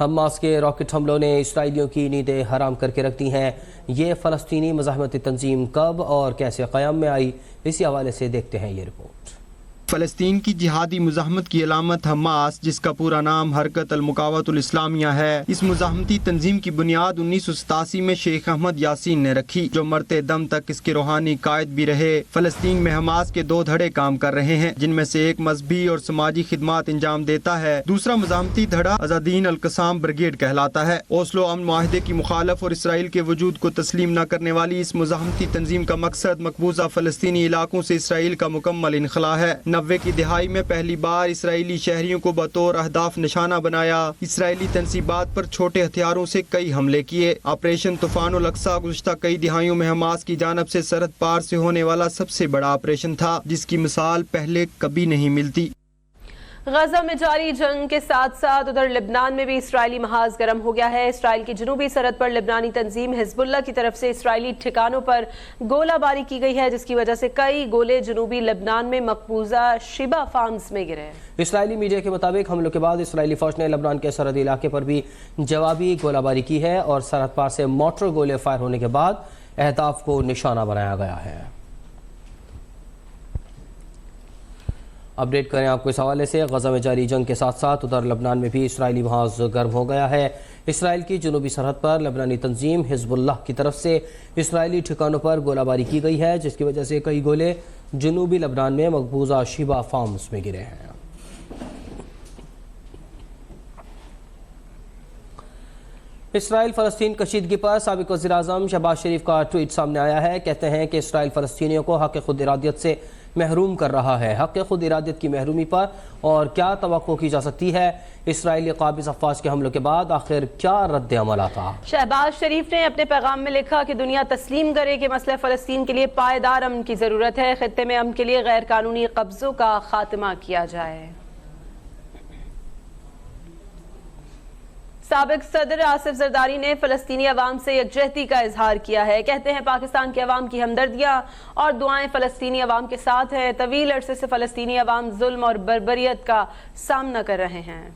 Hamas کے rocket حملوں نے اسرائیلیوں کی نیندیں حرام کر کے رکھ دی ہیں۔ یہ فلسطینی مزاحمتی تنظیم کب اور کیسے قیام میں آئی، اسی حوالے سے دیکھتے ہیں یہ رپورٹ۔ فلسطین کی جہادی مزاحمت کی علامت حماس، جس کا پورا نام حرکت المقاومت الاسلامیہ ہے، اس مزاحمتی تنظیم کی بنیاد 1987 میں شیخ احمد یاسین نے رکھی، جو مرتے دم تک اس کے روحانی قائد بھی رہے۔ فلسطین میں حماس کے 2 دھڑے کام کر رہے ہیں، جن میں سے ایک مذہبی اور سماجی خدمات انجام دیتا ہے، دوسرا مزاحمتی دھڑا آزادین القسام بریگیڈ کہلاتا ہے۔ اوسلو امن معاہدے کی مخالف اور اسرائیل کے وجود کو تسلیم نہ کرنے والی اس مزاحمتی تنظیم کا مقصد مقبوضہ فلسطینی علاقوں سے اسرائیل کا مکمل انخلاء ہے۔ 90 کی دہائی میں پہلی بار اسرائیلی شہریوں کو بطور اہداف نشانہ بنایا۔ اسرائیلی تنصیبات پر چھوٹے ہتھیاروں سے کئی حملے کیے۔ آپریشن طوفان الاقصی گزشتہ کئی دہائیوں میں حماس کی جانب سے سرحد پار سے ہونے والا سب سے بڑا آپریشن تھا، جس کی مثال پہلے کبھی نہیں ملتی۔ غزہ میں جاری جنگ کے ساتھ ساتھ ادھر لبنان میں بھی اسرائیلی محاذ گرم ہو گیا ہے۔ اسرائیل کی جنوبی سرحد پر لبنانی تنظیم حزب اللہ کی طرف سے اسرائیلی ٹھکانوں پر گولہ باری کی گئی ہے، جس کی وجہ سے کئی گولے جنوبی لبنان میں مقبوضہ شیبا فارمز میں گرے۔ اسرائیلی میڈیا کے مطابق حملوں کے بعد اسرائیلی فوج نے لبنان کے سرحدی علاقے پر بھی جوابی گولہ باری کی ہے اور سرحد پار سے مارٹر گولے فائر ہونے کے بعد اہداف کو نشانہ بنایا گیا ہے۔ اپڈیٹ کریں آپ کو اس حوالے سے، غزہ میں جاری جنگ کے ساتھ ساتھ ادھر لبنان میں بھی اسرائیلی محاذ گرم ہو گیا ہے۔ اسرائیل کی جنوبی سرحد پر لبنانی تنظیم حزب اللہ کی طرف سے اسرائیلی ٹھکانوں پر گولہ باری کی گئی ہے، جس کی وجہ سے کئی گولے جنوبی لبنان میں مقبوضہ شیبا فارمز میں گرے ہیں۔ اسرائیل فلسطین کشیدگی پر سابق وزیر اعظم شہباز شریف کا ٹویٹ سامنے آیا ہے۔ کہتے ہیں کہ اسرائیل فلسطینیوں کو حق خود ارادیت سے محروم کر رہا ہے۔ حق خود ارادیت کی محرومی پر اور کیا توقع کی جا سکتی ہے؟ اسرائیلی قابض افواج کے حملوں کے بعد آخر کیا رد عمل آتا؟ شہباز شریف نے اپنے پیغام میں لکھا کہ دنیا تسلیم کرے کہ مسئلہ فلسطین کے لیے پائیدار امن کی ضرورت ہے، خطے میں امن کے لیے غیر قانونی قبضوں کا خاتمہ کیا جائے۔ سابق صدر آصف زرداری نے فلسطینی عوام سے یکجہتی کا اظہار کیا ہے۔ کہتے ہیں پاکستان کے عوام کی ہمدردیاں اور دعائیں فلسطینی عوام کے ساتھ ہیں۔ طویل عرصے سے فلسطینی عوام ظلم اور بربریت کا سامنا کر رہے ہیں۔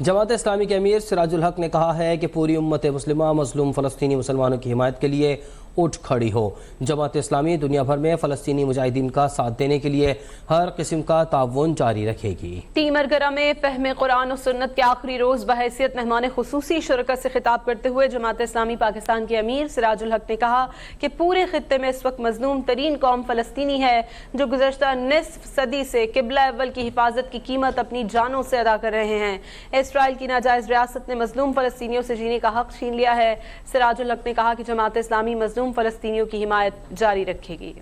جماعت اسلامی کے امیر سراج الحق نے کہا ہے کہ پوری امت مسلمہ مظلوم فلسطینی مسلمانوں کی حمایت کے لیے اٹھ کھڑی ہو۔ جماعت اسلامی دنیا بھر میں فلسطینی مجاہدین کا ساتھ دینے کے لیے ہر قسم کا تعاون جاری رکھے گی۔ تیمرگرہ میں فہم قرآن و سنت کے آخری روز بحیثیت مہمان خصوصی شرکت سے خطاب کرتے ہوئے جماعت اسلامی پاکستان کے امیر سراج الحق نے کہا کہ پورے خطے میں اس وقت مظلوم ترین قوم فلسطینی ہے، جو گزشتہ نصف صدی سے قبلہ اول کی حفاظت کی قیمت اپنی جانوں سے ادا کر رہے ہیں۔ اسرائیل کی ناجائز ریاست نے مظلوم فلسطینیوں سے جینے کا حق چھین لیا ہے۔ سراج الحق نے کہا کہ جماعت اسلامی مظلوم فلسطینیوں کی حمایت جاری رکھے گی۔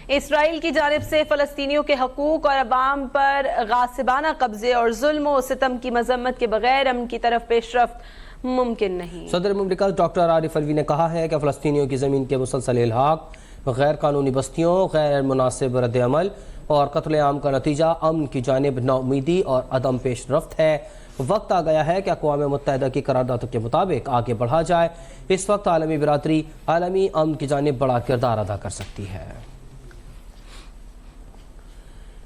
اسرائیل کی جانب سے فلسطینیوں کے حقوق اور عوام پر غاصبانہ قبضے اور ظلم و ستم کی مذمت کے بغیر امن کی طرف پیش رفت ممکن نہیں۔ صدر مملکت ڈاکٹر عارف الوی نے کہا ہے کہ فلسطینیوں کی زمین کے مسلسل الحاق، غیر قانونی بستیوں، غیر مناسب رد عمل اور قتل عام کا نتیجہ امن کی جانب ناامیدی اور عدم پیش رفت ہے۔ وقت آ گیا ہے کہ اقوام متحدہ کی قراردادوں کے مطابق آگے بڑھا جائے۔ اس وقت عالمی برادری عالمی امن کی جانب بڑا کردار ادا کر سکتی ہے۔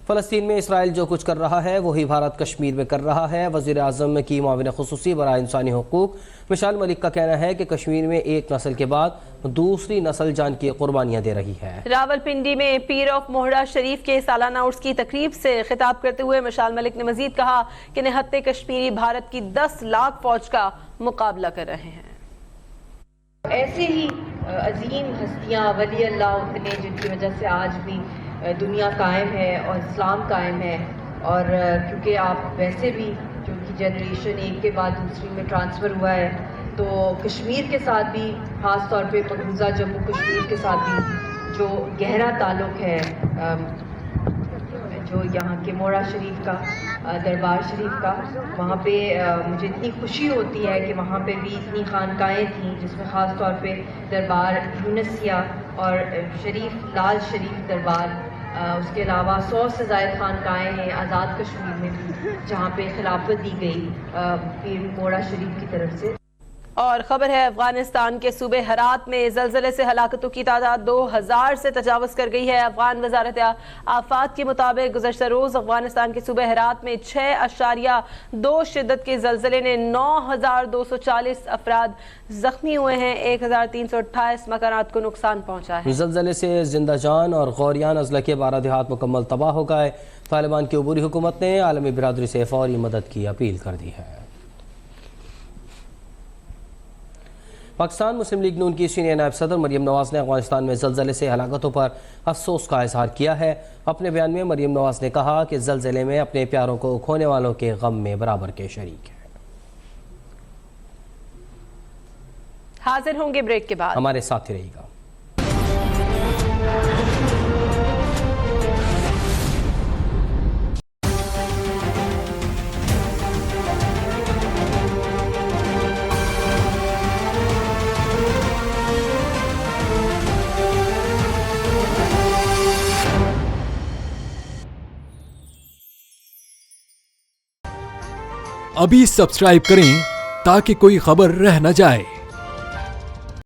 فلسطین میں اسرائیل جو کچھ کر رہا ہے وہی بھارت کشمیر میں کر رہا ہے۔ وزیر اعظم کی معاون خصوصی برائے انسانی حقوق مشال ملک کا کہنا ہے کہ کشمیر میں ایک نسل کے بعد دوسری نسل جان کی قربانیاں دے رہی ہے۔ راولپنڈی میں پیر آف موہڑا شریف کے سالانہ عرس کی تقریب سے خطاب کرتے ہوئے مشال ملک نے مزید کہا کہ نہتے کشمیری بھارت کی 10 لاکھ فوج کا مقابلہ کر رہے ہیں۔ ایسے ہی عظیم ہستیاں ولی اللہ اتنے جن کی وجہ سے آج بھی دنیا قائم ہے اور اسلام قائم ہے، اور کیونکہ آپ ویسے بھی جو کہ جنریشن ایک کے بعد دوسری میں ٹرانسفر ہوا ہے، تو کشمیر کے ساتھ بھی خاص طور پہ مقبوضہ جموں کشمیر کے ساتھ بھی جو گہرا تعلق ہے، جو یہاں کے موہڑا شریف کا دربار شریف کا، وہاں پہ مجھے اتنی خوشی ہوتی ہے کہ وہاں پہ بھی اتنی خانقاہیں تھیں، جس میں خاص طور پہ دربار یونسیہ اور شریف لال شریف دربار، اس کے علاوہ 100 سے زائد خانقاہیں ہیں آزاد کشمیر میں بھی، جہاں پہ خلافت دی گئی پیر موہڑا شریف کی طرف سے۔ اور خبر ہے افغانستان کے صوبے ہرات میں زلزلے سے ہلاکتوں کی تعداد 2000 سے تجاوز کر گئی ہے۔ افغان وزارت آفات کے مطابق گزشتہ روز افغانستان کے صوبے ہرات میں 6.2 شدت کے زلزلے نے 9240 افراد زخمی ہوئے ہیں۔ 1328 مکانات کو نقصان پہنچا ہے۔ زلزلے سے زندہ جان اور غوریان اضلاع کے 12 دیہات مکمل تباہ ہو گئے۔ طالبان کی عبوری حکومت نے عالمی برادری سے فوری مدد کی اپیل کر دی ہے۔ پاکستان مسلم لیگ نون کی سینئر نائب صدر مریم نواز نے افغانستان میں زلزلے سے ہلاکتوں پر افسوس کا اظہار کیا ہے۔ اپنے بیان میں مریم نواز نے کہا کہ زلزلے میں اپنے پیاروں کو کھونے والوں کے غم میں برابر کے شریک ہیں۔ حاضر ہوں گے بریک کے بعد، ہمارے ساتھ ہی رہیے گا۔ ابھی سبسکرائب کریں تاکہ کوئی خبر رہ نہ جائے۔